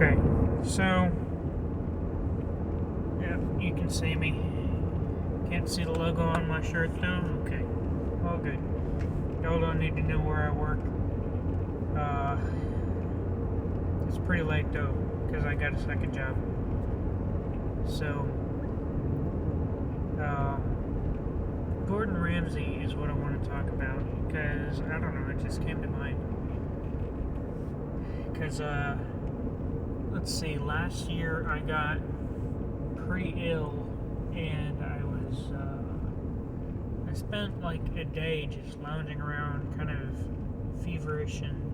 Okay, so yeah, you can see me. Can't see the logo on my shirt though. Okay, all good. Y'all don't need to know where I work. It's pretty late though, because I got a second job. So, Gordon Ramsay is what I want to talk about, because I don't know, it just came to mind. Because let's see, last year I got pretty ill, and I spent like a day just lounging around, kind of feverish and,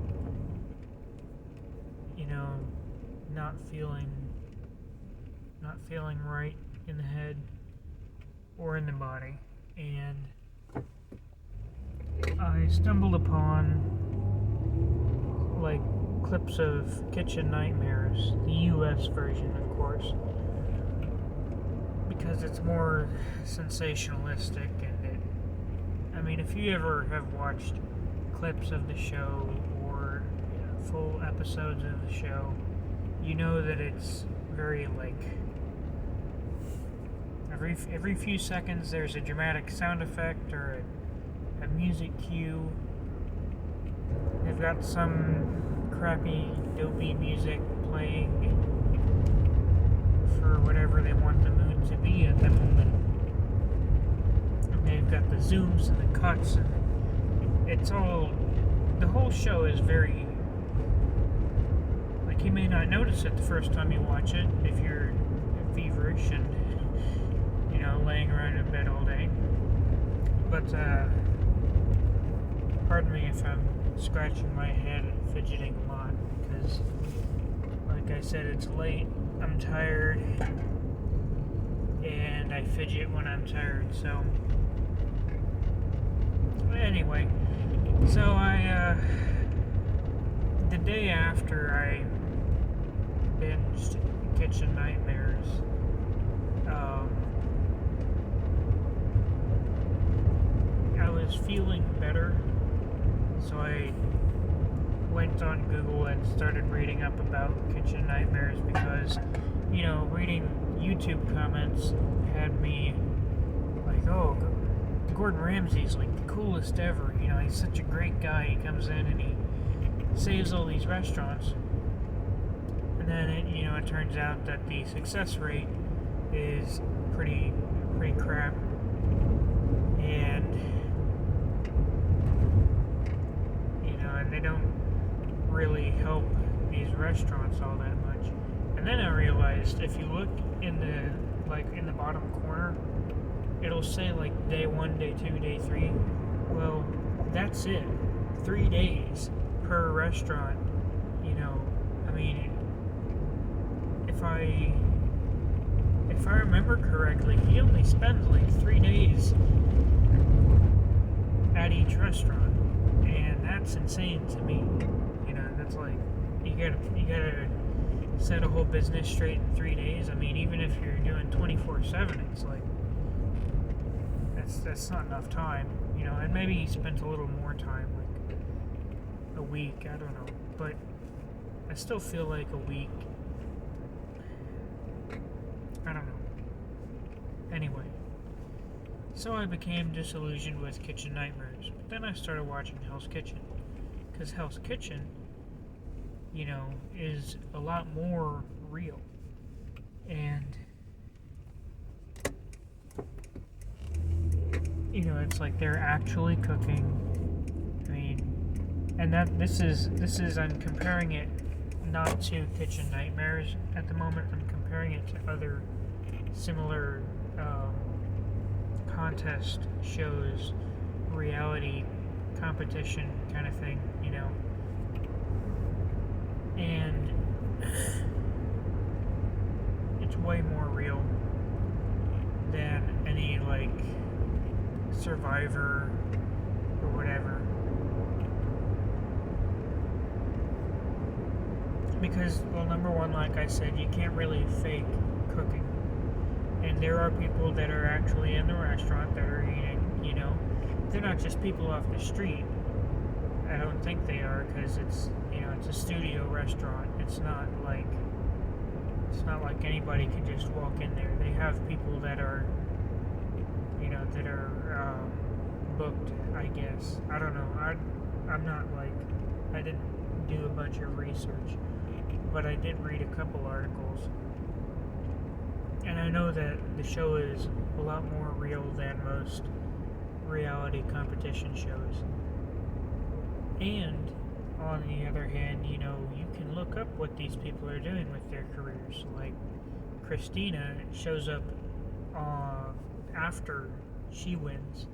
not feeling right in the head or in the body. And I stumbled upon like clips of Kitchen Nightmares, the US version, of course, because it's more sensationalistic. And if you ever have watched clips of the show or full episodes of the show, you know that it's very every few seconds there's a dramatic sound effect or a music cue. They've got some crappy, dopey music playing for whatever they want the mood to be at that moment. And they've got the zooms and the cuts, and the whole show is very, you may not notice it the first time you watch it if you're feverish and, laying around in bed all day. But, pardon me if I'm scratching my head and fidgeting a lot, because, like I said, it's late, I'm tired, and I fidget when I'm tired, so... Anyway, so the day after I binged Kitchen Nightmares, I was feeling better, so I went on Google and started reading up about Kitchen Nightmares, because, reading YouTube comments had me like, oh, Gordon Ramsay's like the coolest ever, he's such a great guy, he comes in and he saves all these restaurants. And then it turns out that the success rate is pretty crap, and and they don't really help these restaurants all that much. And then I realized, if you look in the bottom corner, it'll say day 1, day 2, day 3. Well, that's it. 3 days per restaurant. If I remember correctly, he only spends 3 days at each restaurant, and that's insane to me. That's you gotta set a whole business straight in 3 days. Even if you're doing 24/7, it's that's not enough time. And maybe he spent a little more time, a week. I don't know, but I still feel like a week. I don't know. Anyway, so I became disillusioned with Kitchen Nightmares. But then I started watching Hell's Kitchen, because Hell's Kitchen, is a lot more real. And, it's like they're actually cooking. And this is I'm comparing it not to Kitchen Nightmares at the moment. I'm comparing it to other similar contest shows, reality competition kind of thing, and it's way more real than any Survivor or whatever. Because, well, number one, like I said, you can't really fake cooking. And there are people that are actually in the restaurant that are eating, They're not just people off the street. I don't think they are, because it's, it's a studio restaurant. It's not like It's not like anybody can just walk in there. They have people that are, booked, I guess. I don't know. I'm not like, I didn't do a bunch of research, but I did read a couple articles. And I know that the show is a lot more real than most reality competition shows. And on the other hand, you can look up what these people are doing with their careers. Like Christina shows up after she wins,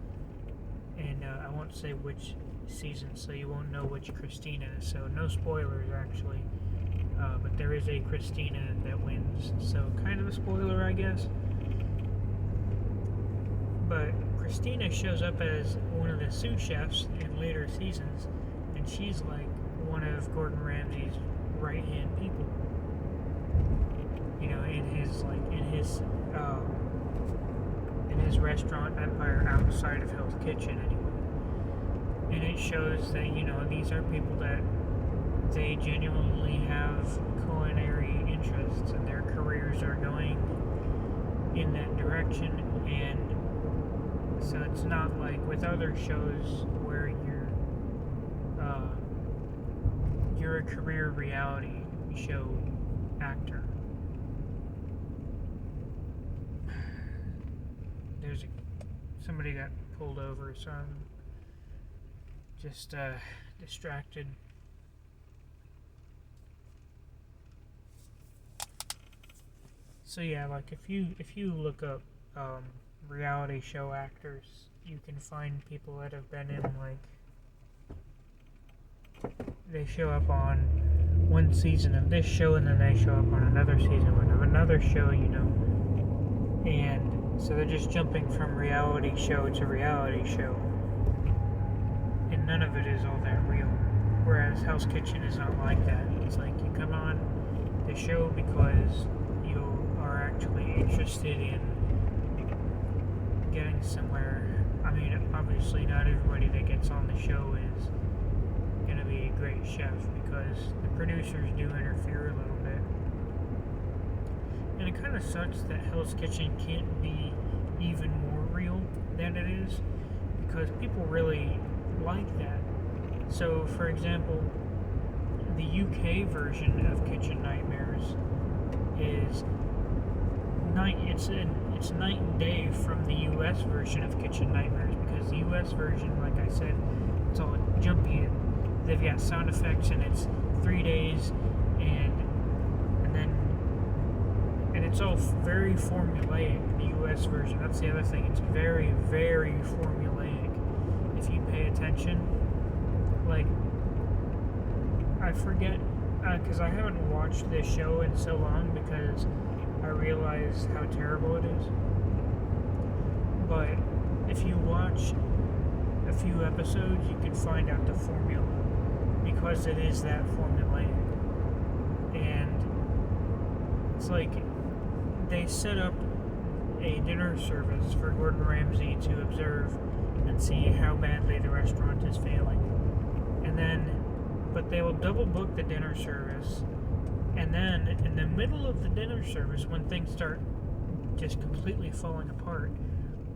and I won't say which season, so you won't know which Christina. So no spoilers, actually. But there is a Christina that wins, so kind of a spoiler, I guess. But Christina shows up as one of the sous chefs in later seasons, and she's like one of Gordon Ramsay's right-hand people. In his restaurant empire outside of Hell's Kitchen, anyway. And it shows that these are people that they genuinely have culinary interests, and their careers are going in that direction. And so it's not like with other shows where you're a career reality show actor. Somebody got pulled over, so I'm just distracted. So yeah, like if you look up reality show actors, you can find people that have been in, like, they show up on one season of this show and then they show up on another season of another show, and so they're just jumping from reality show to reality show, and none of it is all that real. Whereas Hell's Kitchen is not like that. It's like you come on the show because you are actually interested in getting somewhere. I mean, obviously not everybody that gets on the show is going to be a great chef, because the producers do interfere a little bit. And it kind of sucks that Hell's Kitchen can't be even more real than it is, because people really like that. So, for example, the UK version of Kitchen Nightmares is it's night and day from the US version of Kitchen Nightmares, because the US version, like I said, it's all jumpy and they've got sound effects, and it's 3 days, and it's all very formulaic. The US version, that's the other thing, it's very, very formulaic. If you pay attention, like, I forget, because I haven't watched this show in so long, because I realize how terrible it is. But if you watch a few episodes, you can find out the formula, because it is that formulaic. And it's like they set up a dinner service for Gordon Ramsay to observe and see how badly the restaurant is failing. But they will double book the dinner service, and then in the middle of the dinner service, when things start just completely falling apart,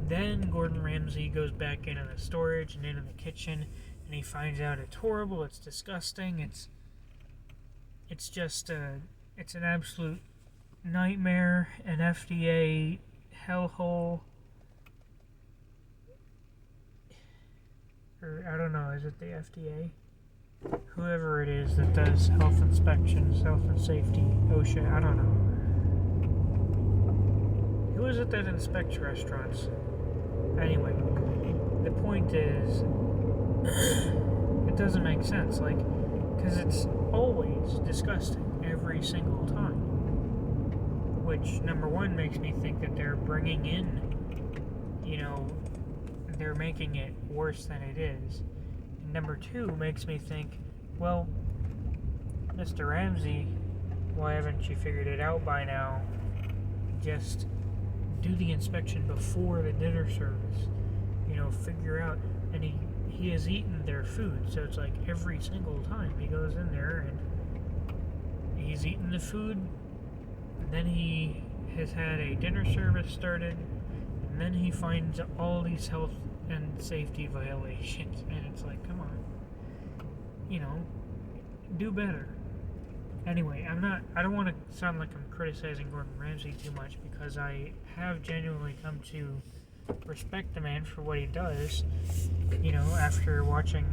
then Gordon Ramsay goes back into the storage and into the kitchen, and he finds out it's horrible, it's disgusting, it's just it's an absolute nightmare, an FDA hellhole. Or I don't know, is it the FDA? Whoever it is that does health inspections, health and safety, OSHA, I don't know. Who is it that inspects restaurants? Anyway, the point is, it doesn't make sense, like, because it's always disgusting every single time. Which, number one, makes me think that they're bringing in, they're making it worse than it is. And number two makes me think, well, Mr. Ramsay, why haven't you figured it out by now? Just do the inspection before the dinner service. Figure out, and he has eaten their food, so it's like every single time he goes in there and he's eaten the food And then he has had a dinner service started, and then he finds all these health and safety violations, and it's like, come on, do better. Anyway, I don't want to sound like I'm criticizing Gordon Ramsay too much, because I have genuinely come to respect the man for what he does, after watching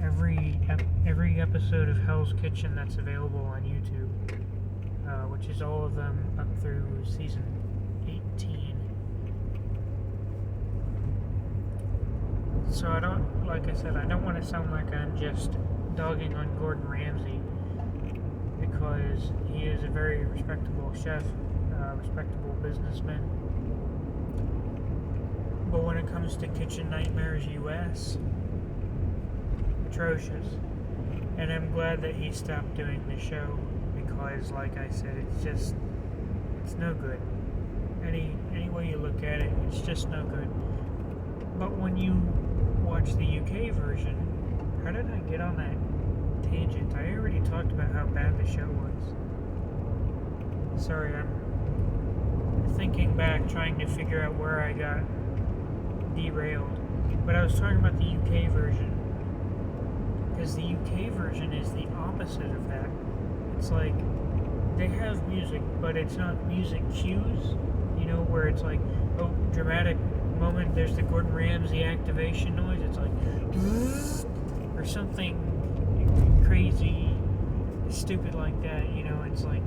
every episode of Hell's Kitchen that's available on YouTube, which is all of them up through season 18. So I don't want to sound like I'm just dogging on Gordon Ramsay, because he is a very respectable chef, respectable businessman. But when it comes to Kitchen Nightmares US, atrocious. And I'm glad that he stopped doing the show, because, like I said, it's no good. Any way you look at it, it's just no good. But when you watch the UK version, how did I get on that tangent? I already talked about how bad the show was. Sorry, I'm thinking back, trying to figure out where I got derailed. But I was talking about the UK version, because the UK version is the opposite of that. It's like, they have music, but it's not music cues, where it's like, oh, dramatic moment, there's the Gordon Ramsay activation noise, it's like, or something crazy, stupid like that, it's like,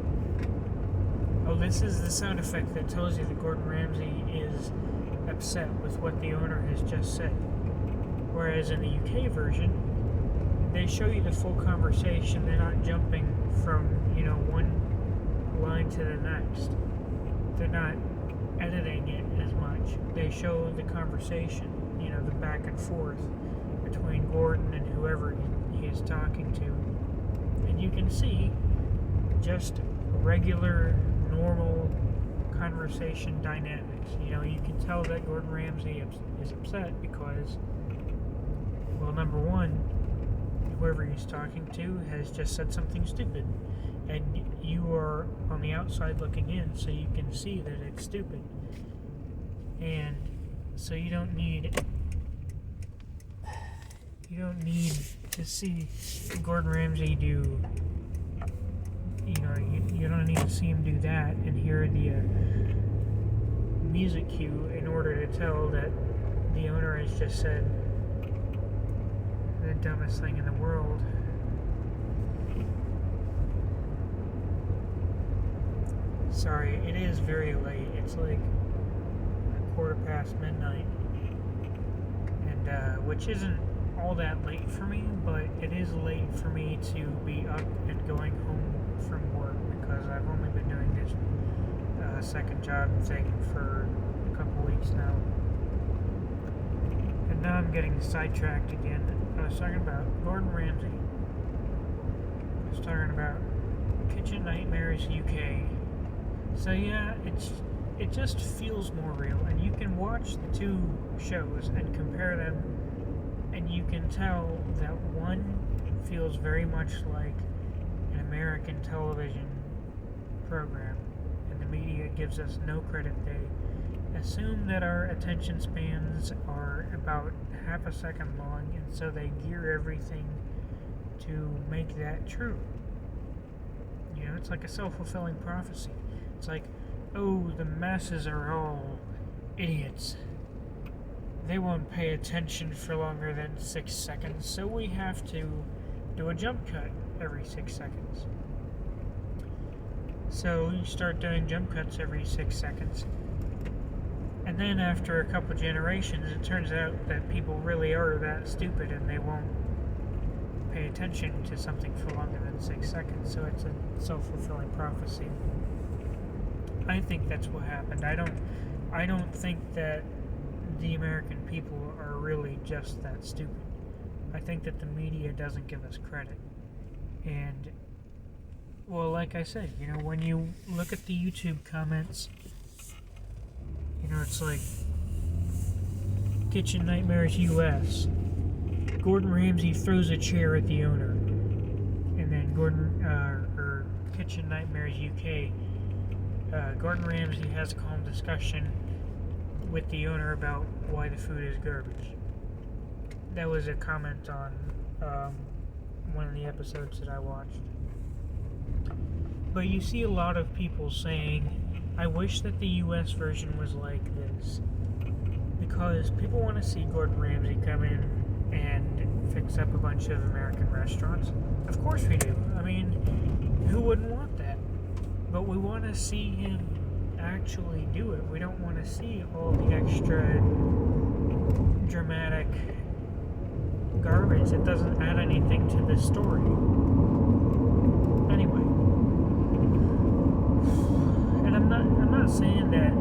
oh, this is the sound effect that tells you that Gordon Ramsay is upset with what the owner has just said. Whereas in the UK version, they show you the full conversation. They're not jumping from, one line to the next. They're not editing it as much. They show the conversation, the back and forth between Gordon and whoever he is talking to. And you can see just regular, normal conversation dynamics. You can tell that Gordon Ramsay is upset because, well, number one, whoever he's talking to has just said something stupid, and you are on the outside looking in, so you can see that it's stupid. And so you don't need to see Gordon Ramsay do, you don't need to see him do that and hear the music cue in order to tell that the owner has just said the dumbest thing in the world. Sorry, it is very late. It's like midnight, and which isn't all that late for me, but it is late for me to be up and going home from work, because I've only been doing this second job thing for a couple weeks now. And now I'm getting sidetracked again. I was talking about Gordon Ramsay. I was talking about Kitchen Nightmares UK. So yeah, it just feels more real, and you can watch the two shows and compare them, and you can tell that one feels very much like an American television program, and the media gives us no credit. They assume that our attention spans are about half a second long, and so they gear everything to make that true. It's like a self-fulfilling prophecy. It's like, oh, the masses are all idiots. They won't pay attention for longer than 6 seconds, so we have to do a jump cut every 6 seconds. So you start doing jump cuts every 6 seconds. And then after a couple generations, it turns out that people really are that stupid and they won't pay attention to something for longer than 6 seconds. So it's a self-fulfilling prophecy. I think that's what happened. I don't think that the American people are really just that stupid. I think that the media doesn't give us credit. And, well, like I said, when you look at the YouTube comments, it's like Kitchen Nightmares US. Gordon Ramsay throws a chair at the owner. And then Kitchen Nightmares UK, Gordon Ramsay has a calm discussion with the owner about why the food is garbage. That was a comment on one of the episodes that I watched. But you see a lot of people saying, I wish that the US version was like this. Because people want to see Gordon Ramsay come in and fix up a bunch of American restaurants. Of course we do. I mean, who wouldn't want that? But we want to see him actually do it. We don't want to see all the extra dramatic garbage that doesn't add anything to the story. Anyway, and I'm not saying that.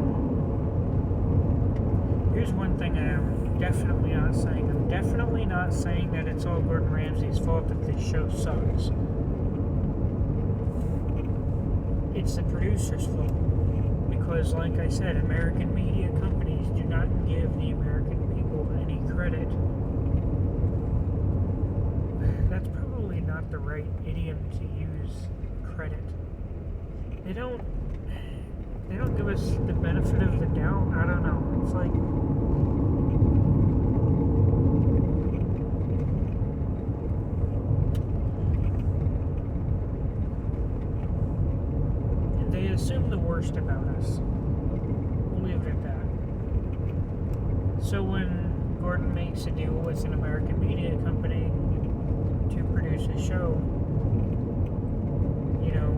Here's one thing I'm definitely not saying. I'm definitely not saying that it's all Gordon Ramsay's fault that this show sucks. It's the producer's fault. Because, like I said, American media companies do not give the American people any credit. That's probably not the right idiom to use, credit. They don't give us the benefit of the doubt. I don't know. It's like, they assume the worst about us. We'll leave it at that. So when Gordon makes a deal with an American media company to produce a show, you know,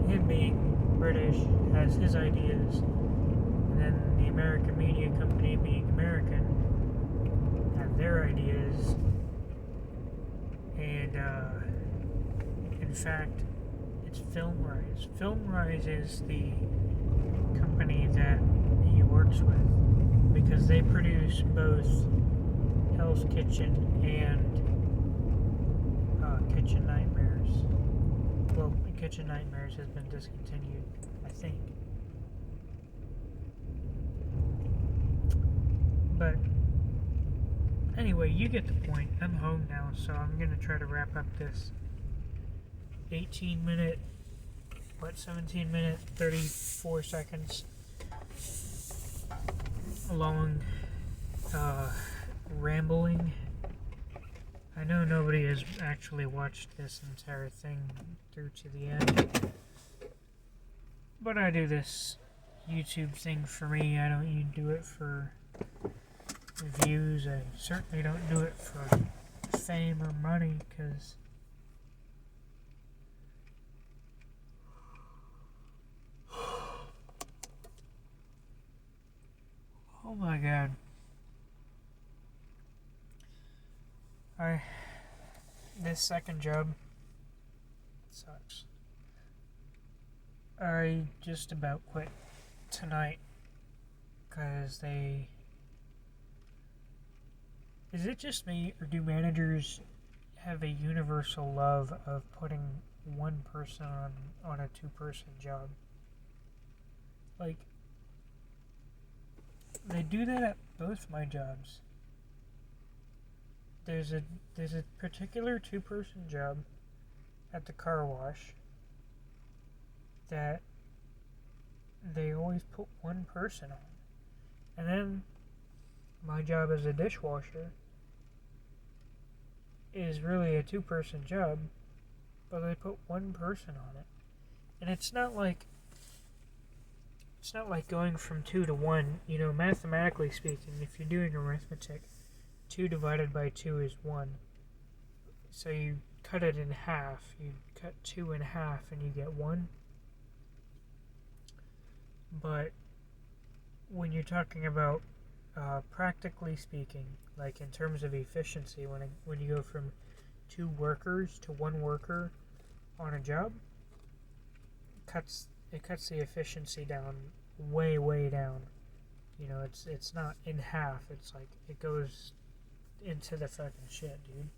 him being British has his ideas, and then the American media company being American have their ideas, and in fact, it's FilmRise. FilmRise is the company that he works with, because they produce both Hell's Kitchen and Kitchen Nightmares. Well, Kitchen Nightmares has been discontinued, I think. But anyway, you get the point. I'm home now, so I'm going to try to wrap up this 17 minute, 34 seconds long rambling. I know nobody has actually watched this entire thing through to the end, but I do this YouTube thing for me. I don't do it for views. I certainly don't do it for fame or money, because oh my god. This second job sucks. I just about quit tonight because is it just me, or do managers have a universal love of putting one person on a two-person job? Like, they do that at both my jobs. There's a particular two-person job at the car wash that they always put one person on. And then my job as a dishwasher is really a two-person job, but they put one person on it. And it's not like going from 2 to 1, you know, mathematically speaking. If you're doing arithmetic, 2 divided by 2 is 1. So you cut it in half. You cut 2 in half and you get 1. But when you're talking about practically speaking, like in terms of efficiency, when you go from 2 workers to 1 worker on a job, it cuts the efficiency down way down. You know, it's not in half. It's like it goes into the fucking shit, dude.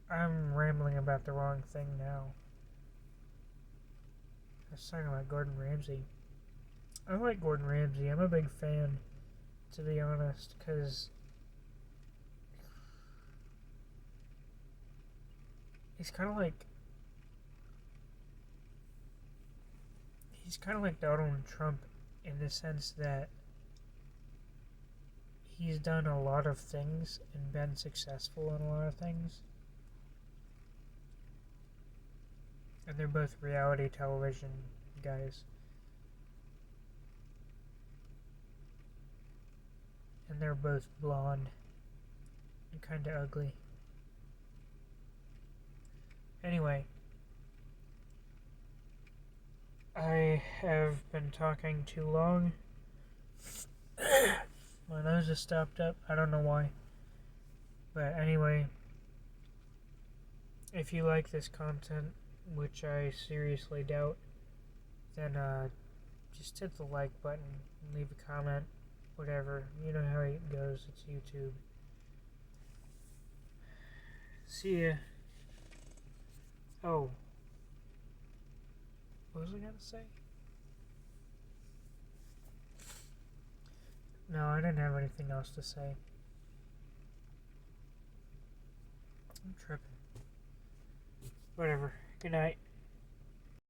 I'm rambling about the wrong thing now. I was talking about Gordon Ramsay. I like Gordon Ramsay. I'm a big fan, to be honest, because he's kind of like Donald Trump in the sense that he's done a lot of things and been successful in a lot of things. And they're both reality television guys. And they're both blonde and kind of ugly. Anyway, I have been talking too long. My nose is stopped up. I don't know why. But anyway, if you like this content, which I seriously doubt, then just hit the like button and leave a comment. Whatever. You know how it goes. It's YouTube. See ya. Oh. What was I gonna say? No, I didn't have anything else to say. I'm tripping. Whatever. Good night.